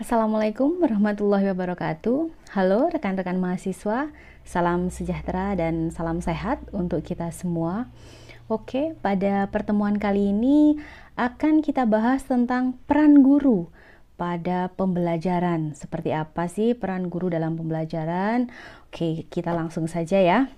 Assalamualaikum warahmatullahi wabarakatuh. Halo rekan-rekan mahasiswa, salam sejahtera dan salam sehat untuk kita semua. Oke, pada pertemuan kali ini akan kita bahas tentang peran guru pada pembelajaran. Seperti apa sih peran guru dalam pembelajaran? Oke, kita langsung saja ya.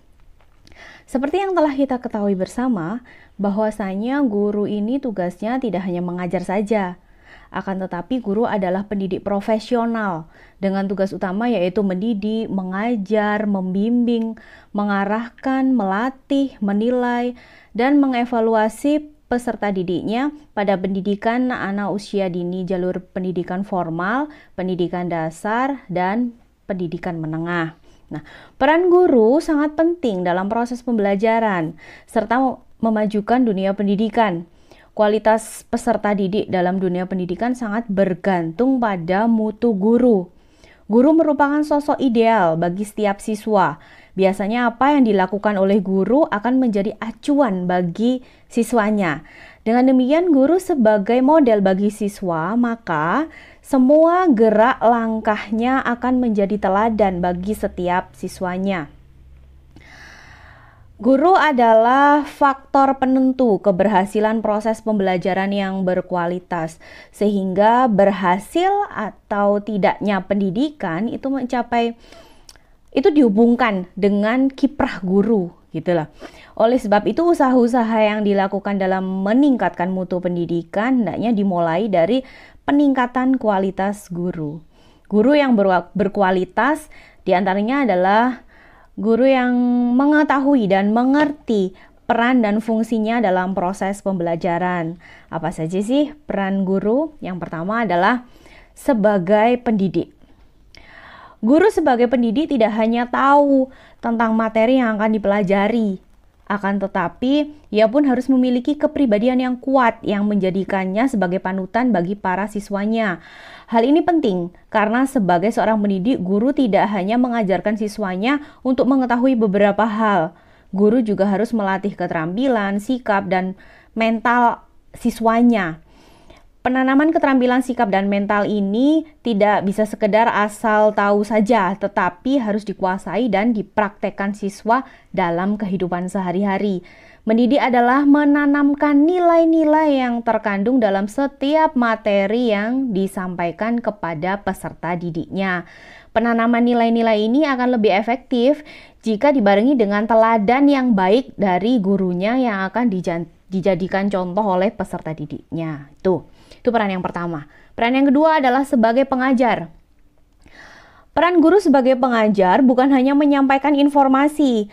Seperti yang telah kita ketahui bersama, bahwasanya guru ini tugasnya tidak hanya mengajar saja. Akan tetapi guru adalah pendidik profesional dengan tugas utama yaitu mendidik, mengajar, membimbing, mengarahkan, melatih, menilai, dan mengevaluasi peserta didiknya pada pendidikan anak usia dini jalur pendidikan formal, pendidikan dasar, dan pendidikan menengah. Nah, peran guru sangat penting dalam proses pembelajaran serta memajukan dunia pendidikan. Kualitas peserta didik dalam dunia pendidikan sangat bergantung pada mutu guru. Guru merupakan sosok ideal bagi setiap siswa. Biasanya apa yang dilakukan oleh guru akan menjadi acuan bagi siswanya. Dengan demikian guru sebagai model bagi siswa, maka semua gerak langkahnya akan menjadi teladan bagi setiap siswanya. Guru adalah faktor penentu keberhasilan proses pembelajaran yang berkualitas, sehingga berhasil atau tidaknya pendidikan itu dihubungkan dengan kiprah guru, gitulah. Oleh sebab itu usaha-usaha yang dilakukan dalam meningkatkan mutu pendidikan hendaknya dimulai dari peningkatan kualitas guru. Guru yang berkualitas diantaranya adalah guru yang mengetahui dan mengerti peran dan fungsinya dalam proses pembelajaran. Apa saja sih peran guru? Yang pertama adalah sebagai pendidik. Guru sebagai pendidik tidak hanya tahu tentang materi yang akan dipelajari, akan tetapi ia pun harus memiliki kepribadian yang kuat yang menjadikannya sebagai panutan bagi para siswanya. Hal ini penting karena sebagai seorang pendidik, guru tidak hanya mengajarkan siswanya untuk mengetahui beberapa hal. Guru juga harus melatih keterampilan, sikap, dan mental siswanya. Penanaman keterampilan sikap dan mental ini tidak bisa sekedar asal tahu saja, tetapi harus dikuasai dan dipraktekkan siswa dalam kehidupan sehari-hari. Mendidik adalah menanamkan nilai-nilai yang terkandung dalam setiap materi yang disampaikan kepada peserta didiknya. Penanaman nilai-nilai ini akan lebih efektif jika dibarengi dengan teladan yang baik dari gurunya yang akan dijadikan contoh oleh peserta didiknya. Itu peran yang pertama. Peran yang kedua adalah sebagai pengajar. Peran guru sebagai pengajar bukan hanya menyampaikan informasi,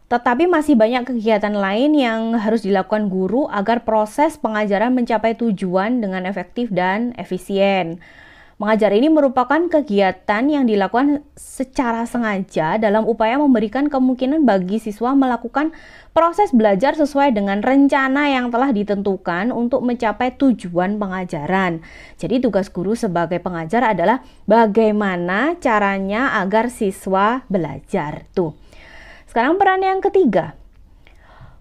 tetapi masih banyak kegiatan lain yang harus dilakukan guru agar proses pengajaran mencapai tujuan dengan efektif dan efisien. Mengajar ini merupakan kegiatan yang dilakukan secara sengaja dalam upaya memberikan kemungkinan bagi siswa melakukan proses belajar sesuai dengan rencana yang telah ditentukan untuk mencapai tujuan pengajaran. Jadi tugas guru sebagai pengajar adalah bagaimana caranya agar siswa belajar. Sekarang peran yang ketiga,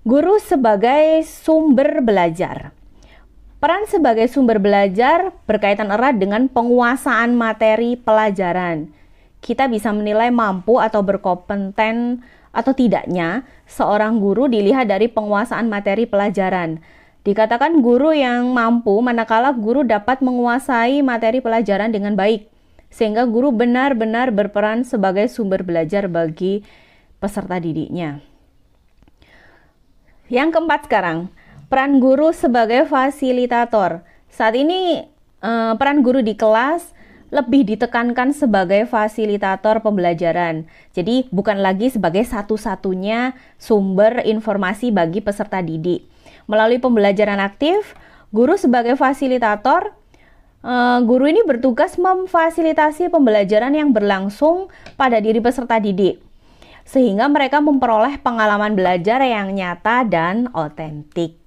guru sebagai sumber belajar. Peran sebagai sumber belajar berkaitan erat dengan penguasaan materi pelajaran. Kita bisa menilai mampu atau berkompeten atau tidaknya seorang guru dilihat dari penguasaan materi pelajaran. Dikatakan guru yang mampu manakala guru dapat menguasai materi pelajaran dengan baik, sehingga guru benar-benar berperan sebagai sumber belajar bagi peserta didiknya. Yang keempat sekarang, peran guru sebagai fasilitator. Saat ini peran guru di kelas lebih ditekankan sebagai fasilitator pembelajaran. Jadi bukan lagi sebagai satu-satunya sumber informasi bagi peserta didik. Melalui pembelajaran aktif, guru sebagai fasilitator, guru ini bertugas memfasilitasi pembelajaran yang berlangsung pada diri peserta didik, sehingga mereka memperoleh pengalaman belajar yang nyata dan otentik.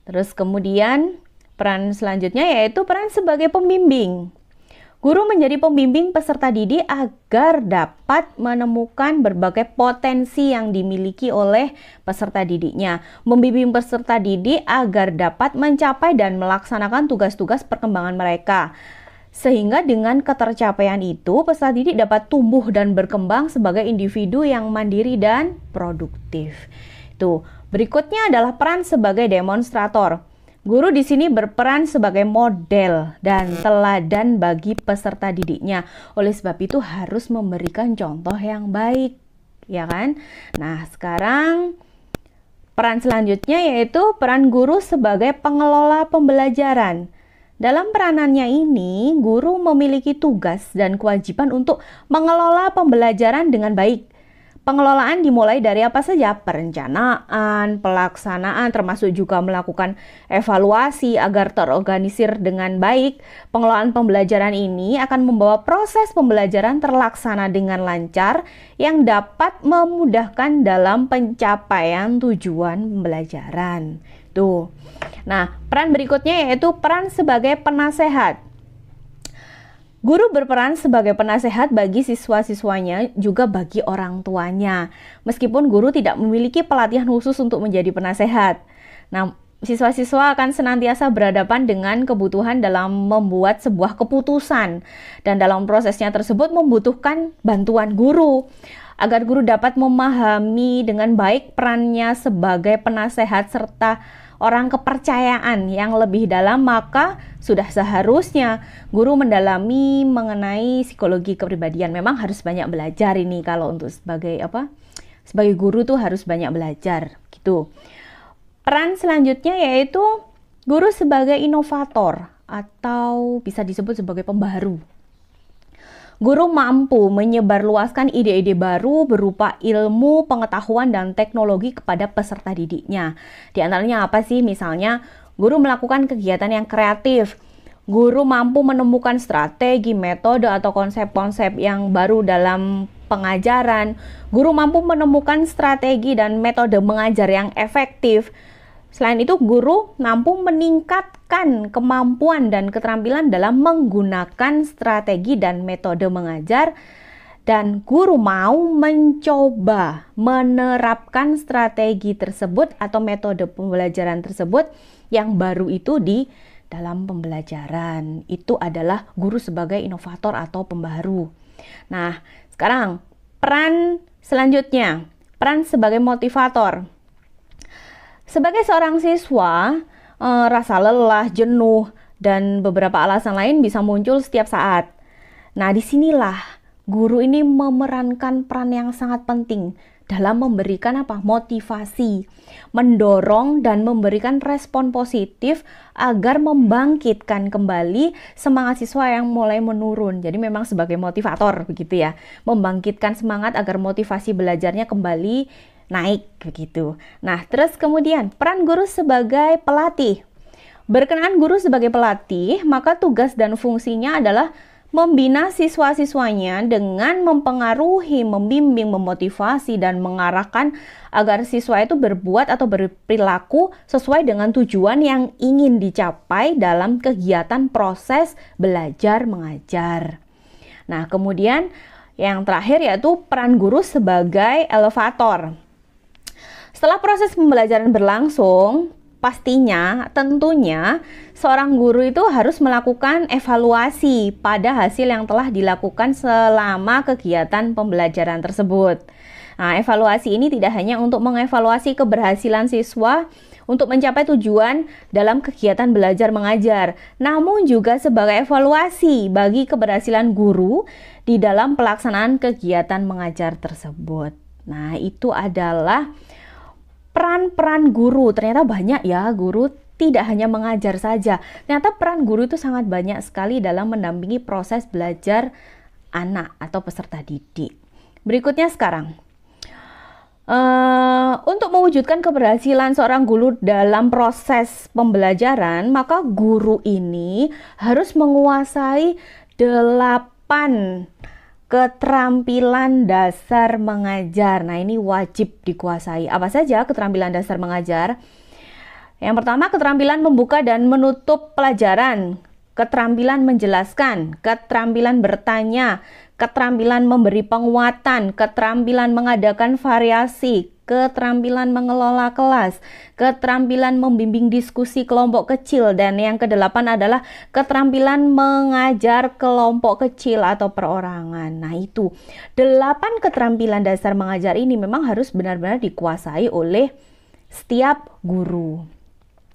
Terus kemudian peran selanjutnya yaitu peran sebagai pembimbing. Guru menjadi pembimbing peserta didik agar dapat menemukan berbagai potensi yang dimiliki oleh peserta didiknya. Membimbing peserta didik agar dapat mencapai dan melaksanakan tugas-tugas perkembangan mereka. Sehingga dengan ketercapaian itu, peserta didik dapat tumbuh dan berkembang sebagai individu yang mandiri dan produktif. Tuh, berikutnya adalah peran sebagai demonstrator. Guru di sini berperan sebagai model dan teladan bagi peserta didiknya. Oleh sebab itu harus memberikan contoh yang baik, ya kan? Nah, sekarang peran selanjutnya yaitu peran guru sebagai pengelola pembelajaran. Dalam peranannya ini, guru memiliki tugas dan kewajiban untuk mengelola pembelajaran dengan baik. Pengelolaan dimulai dari apa saja? Perencanaan, pelaksanaan, termasuk juga melakukan evaluasi agar terorganisir dengan baik. Pengelolaan pembelajaran ini akan membawa proses pembelajaran terlaksana dengan lancar yang dapat memudahkan dalam pencapaian tujuan pembelajaran. Tuh. Nah, peran berikutnya yaitu peran sebagai penasehat. Guru berperan sebagai penasehat bagi siswa-siswanya, juga bagi orang tuanya. Meskipun guru tidak memiliki pelatihan khusus untuk menjadi penasehat. Nah, siswa-siswa akan senantiasa berhadapan dengan kebutuhan dalam membuat sebuah keputusan. Dan dalam prosesnya tersebut membutuhkan bantuan guru. Agar guru dapat memahami dengan baik perannya sebagai penasehat serta orang kepercayaan yang lebih dalam, maka sudah seharusnya guru mendalami mengenai psikologi kepribadian. Memang harus banyak belajar ini kalau untuk sebagai sebagai guru tuh harus banyak belajar gitu. Peran selanjutnya yaitu guru sebagai inovator atau bisa disebut sebagai pembaharu. Guru mampu menyebarluaskan ide-ide baru berupa ilmu, pengetahuan, dan teknologi kepada peserta didiknya. Di antaranya apa sih? Misalnya, guru melakukan kegiatan yang kreatif. Guru mampu menemukan strategi, metode, atau konsep-konsep yang baru dalam pengajaran. Guru mampu menemukan strategi dan metode mengajar yang efektif. Selain itu, guru mampu meningkatkan kemampuan dan keterampilan dalam menggunakan strategi dan metode mengajar, dan guru mau mencoba menerapkan strategi tersebut atau metode pembelajaran tersebut yang baru itu di dalam pembelajaran. Itu adalah guru sebagai inovator atau pembaharu. Nah, sekarang peran selanjutnya, peran sebagai motivator. Sebagai seorang siswa, rasa lelah, jenuh, dan beberapa alasan lain bisa muncul setiap saat. Nah, disinilah guru ini memerankan peran yang sangat penting dalam memberikan motivasi, mendorong dan memberikan respon positif agar membangkitkan kembali semangat siswa yang mulai menurun. Jadi memang sebagai motivator begitu ya, membangkitkan semangat agar motivasi belajarnya kembali naik begitu. Nah, terus kemudian peran guru sebagai pelatih. Berkenaan guru sebagai pelatih, maka tugas dan fungsinya adalah membina siswa-siswanya dengan mempengaruhi, membimbing, memotivasi, dan mengarahkan agar siswa itu berbuat atau berperilaku sesuai dengan tujuan yang ingin dicapai dalam kegiatan proses belajar mengajar. Nah, kemudian yang terakhir yaitu peran guru sebagai elevator. Setelah proses pembelajaran berlangsung, tentunya seorang guru itu harus melakukan evaluasi pada hasil yang telah dilakukan selama kegiatan pembelajaran tersebut. Nah, evaluasi ini tidak hanya untuk mengevaluasi keberhasilan siswa untuk mencapai tujuan dalam kegiatan belajar mengajar, namun juga sebagai evaluasi bagi keberhasilan guru di dalam pelaksanaan kegiatan mengajar tersebut. Nah, itu adalah peran-peran guru. Ternyata banyak ya, guru tidak hanya mengajar saja. Ternyata peran guru itu sangat banyak sekali dalam mendampingi proses belajar anak atau peserta didik. Berikutnya sekarang, untuk mewujudkan keberhasilan seorang guru dalam proses pembelajaran, maka guru ini harus menguasai 8 keterampilan dasar mengajar. Nah, ini wajib dikuasai. Apa saja keterampilan dasar mengajar? Yang pertama, keterampilan membuka dan menutup pelajaran. keterampilan menjelaskan, keterampilan bertanya, keterampilan memberi penguatan, keterampilan mengadakan variasi, keterampilan mengelola kelas, keterampilan membimbing diskusi kelompok kecil, dan yang kedelapan adalah keterampilan mengajar kelompok kecil atau perorangan. Nah, itu 8 keterampilan dasar mengajar ini memang harus benar-benar dikuasai oleh setiap guru.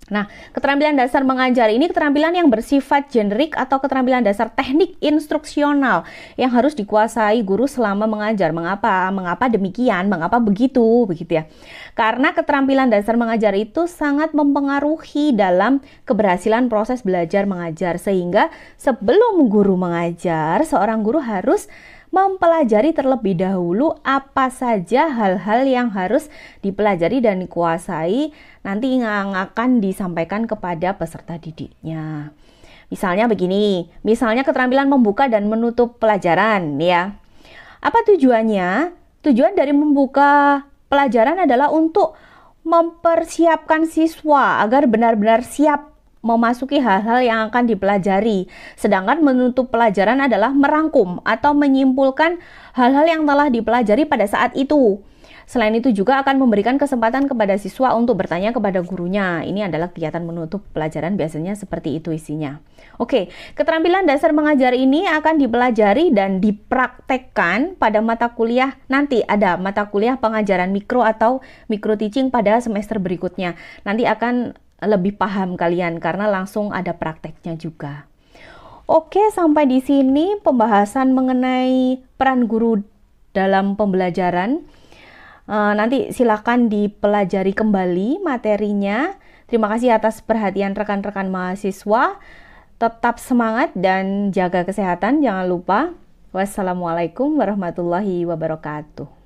Nah, keterampilan dasar mengajar ini keterampilan yang bersifat generik atau keterampilan dasar teknik instruksional yang harus dikuasai guru selama mengajar. Mengapa demikian? Mengapa begitu ya? Karena keterampilan dasar mengajar itu sangat mempengaruhi dalam keberhasilan proses belajar mengajar, sehingga sebelum guru mengajar, seorang guru harus mempelajari terlebih dahulu apa saja hal-hal yang harus dipelajari dan dikuasai nanti yang akan disampaikan kepada peserta didiknya. Misalnya begini, misalnya keterampilan membuka dan menutup pelajaran ya. Apa tujuannya? Tujuan dari membuka pelajaran adalah untuk mempersiapkan siswa agar benar-benar siap memasuki hal-hal yang akan dipelajari. Sedangkan menutup pelajaran adalah merangkum atau menyimpulkan hal-hal yang telah dipelajari pada saat itu. Selain itu juga akan memberikan kesempatan kepada siswa untuk bertanya kepada gurunya. Ini adalah kegiatan menutup pelajaran, biasanya seperti itu isinya. Oke, keterampilan dasar mengajar ini akan dipelajari dan dipraktekkan pada mata kuliah. Nanti ada mata kuliah pengajaran mikro atau micro teaching pada semester berikutnya. Nanti akan lebih paham kalian karena langsung ada prakteknya juga. Oke, sampai di sini pembahasan mengenai peran guru dalam pembelajaran. Nanti silakan dipelajari kembali materinya. Terima kasih atas perhatian rekan-rekan mahasiswa. Tetap semangat dan jaga kesehatan, jangan lupa. Wassalamualaikum warahmatullahi wabarakatuh.